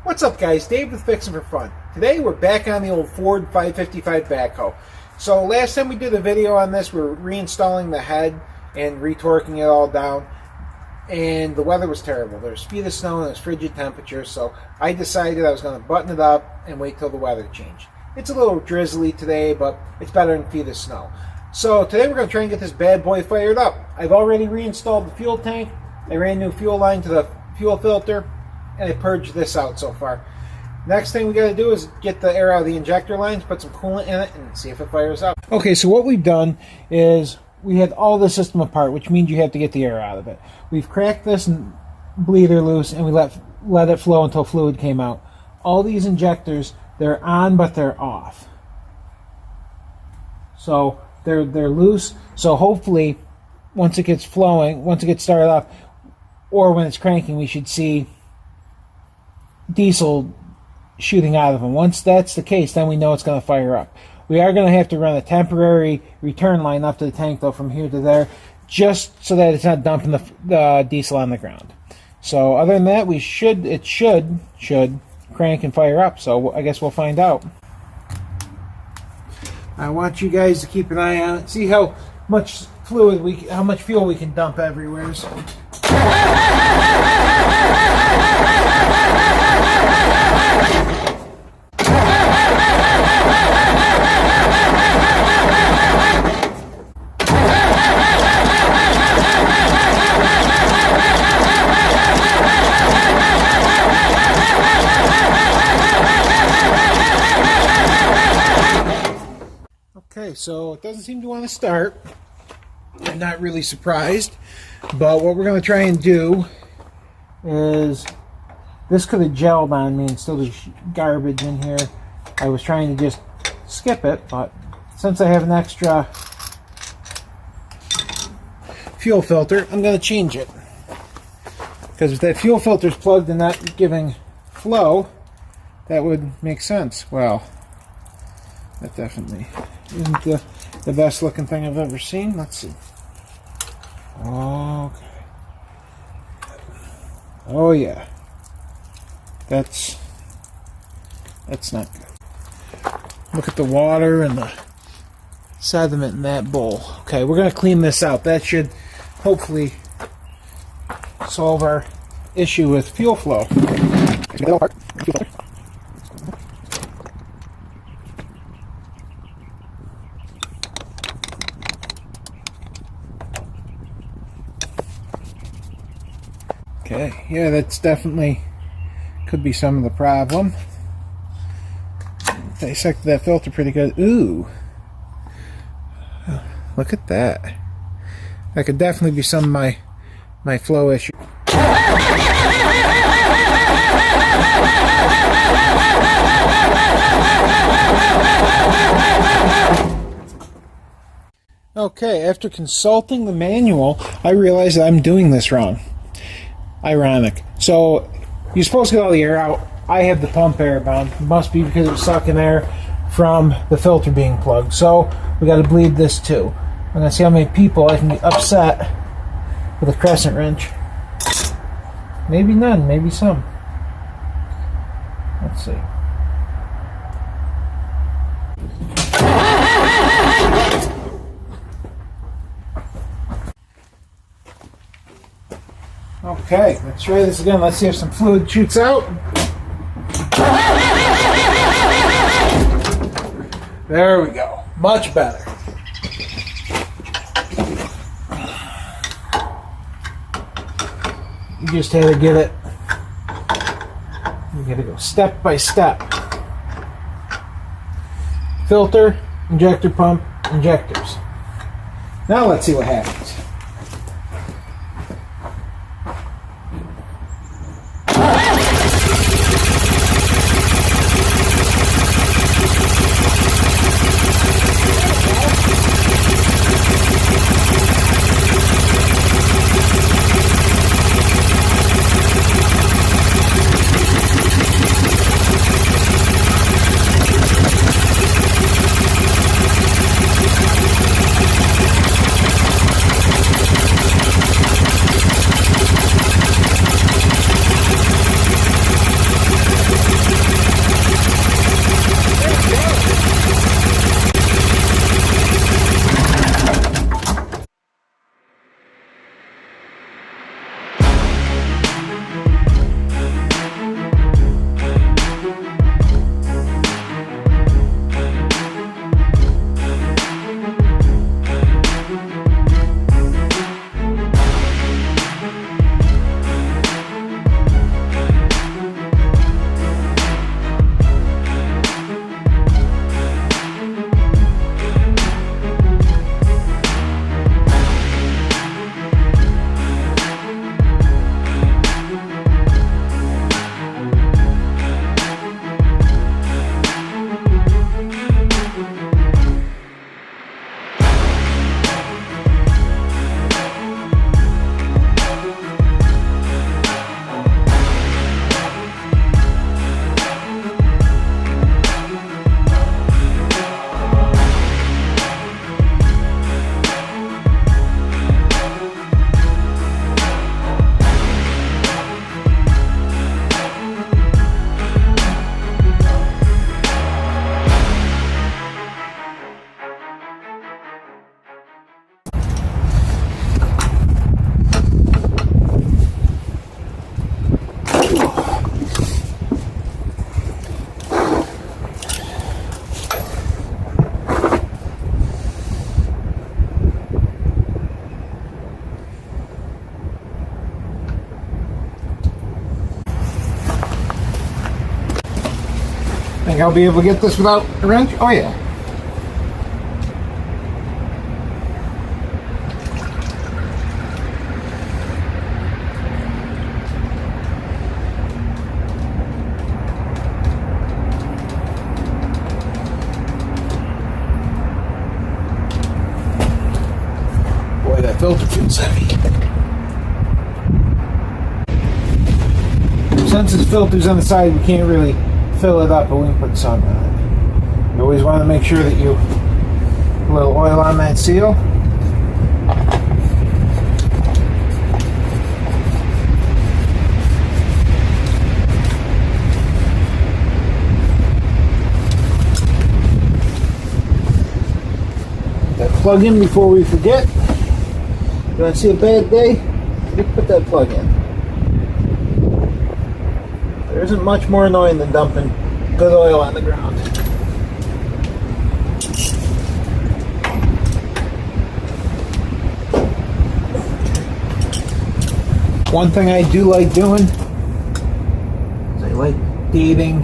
What's up, guys? Dave with Fixing for Fun. Today we're back on the old Ford 555 backhoe. So last time we did a video on this, we were reinstalling the head and retorquing it all down, and the weather was terrible. There was feet of snow and it was frigid temperatures, so I decided I was going to button it up and wait till the weather changed. It's a little drizzly today, but it's better than feet of snow. So today we're going to try and get this bad boy fired up. I've already reinstalled the fuel tank. I ran new fuel line to the fuel filter, and I purged this out so far. Next thing we got to do is get the air out of the injector lines, put some coolant in it, and see if it fires up. Okay, so what we've done is we had all the system apart, which means you have to get the air out of it. We've cracked this bleeder loose, and we let it flow until fluid came out. All these injectors, they're on, but they're off. So they're loose. So hopefully, once it gets flowing, once it gets started off, or when it's cranking, we should see diesel shooting out of them. Once that's the case, then we know it's going to fire up. We are going to have to run a temporary return line up to the tank, though, from here to there, just so that it's not dumping the diesel on the ground. So other than that, it should crank and fire up. So I guess we'll find out. I want you guys to keep an eye on it, see how much how much fuel we can dump everywhere. So. Okay, so it doesn't seem to want to start. I'm not really surprised, but what we're going to try and do is, this could have gelled on me and still there's garbage in here. I was trying to just skip it, but since I have an extra fuel filter, I'm going to change it. Because if that fuel filter is plugged and not giving flow, that would make sense. Well, that definitely isn't the best looking thing I've ever seen. Let's see. Okay. Oh yeah. That's not good. Look at the water and the sediment in that bowl. Okay, we're going to clean this out. That should hopefully solve our issue with fuel flow. Okay, yeah, that's definitely could be some of the problem. Dissected that filter pretty good. Ooh, look at that. That could definitely be some of my flow issue. Okay, after consulting the manual, I realized that I'm doing this wrong. Ironic. So you're supposed to get all the air out. I have the pump air bound. It must be because it's sucking air from the filter being plugged. So we got to bleed this too. I'm going to see how many people I can get upset with a crescent wrench. Maybe none, maybe some. Let's see. Okay, let's try this again. Let's see if some fluid shoots out. There we go. Much better. You just had to get it. You got to go step by step. Filter, injector pump, injectors. Now let's see what happens. Think I'll be able to get this without a wrench? Oh yeah. Boy, that filter feels heavy. Since this filter's on the side, we can't really fill it up, but we can put some on it. You always want to make sure that you put a little oil on that seal. That plug in before we forget. You want to see a bad day? You put that plug in. There isn't much more annoying than dumping good oil on the ground. One thing I do like doing is I like dating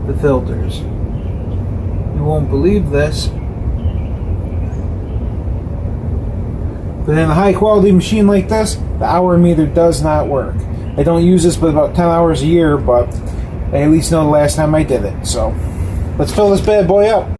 the filters. You won't believe this, but in a high quality machine like this, the hour meter does not work. I don't use this but about 10 hours a year, but I at least know the last time I did it. So let's fill this bad boy up.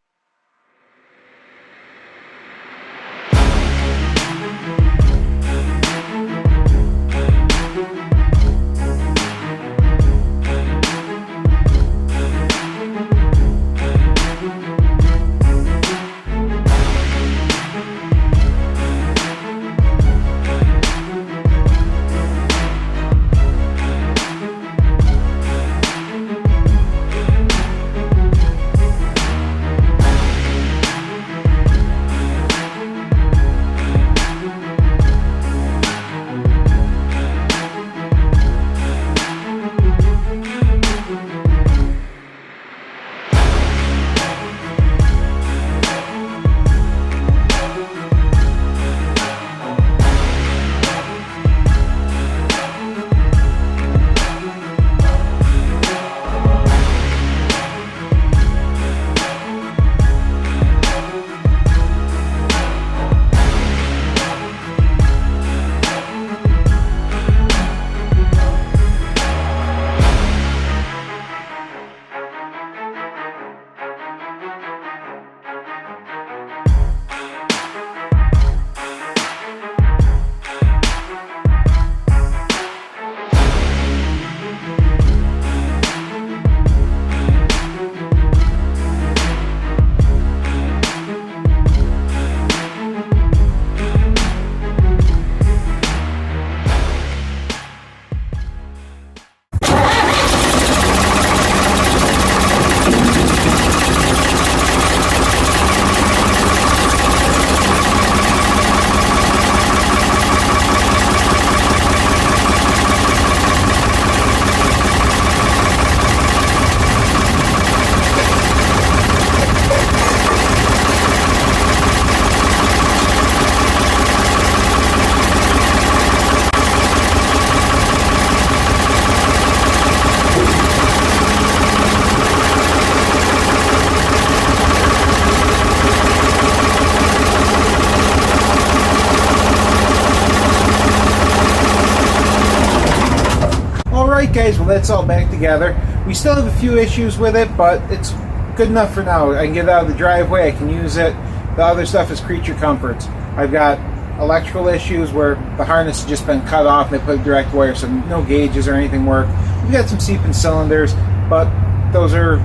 Alright guys, well that's all back together. We still have a few issues with it, but it's good enough for now. I can get it out of the driveway, I can use it. The other stuff is creature comforts. I've got electrical issues where the harness has just been cut off and they put a direct wire, so no gauges or anything work. We've got some seeping cylinders, but those are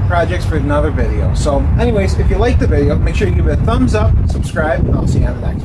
projects for another video. So anyways, if you like the video, make sure you give it a thumbs up, subscribe, and I'll see you on the next one.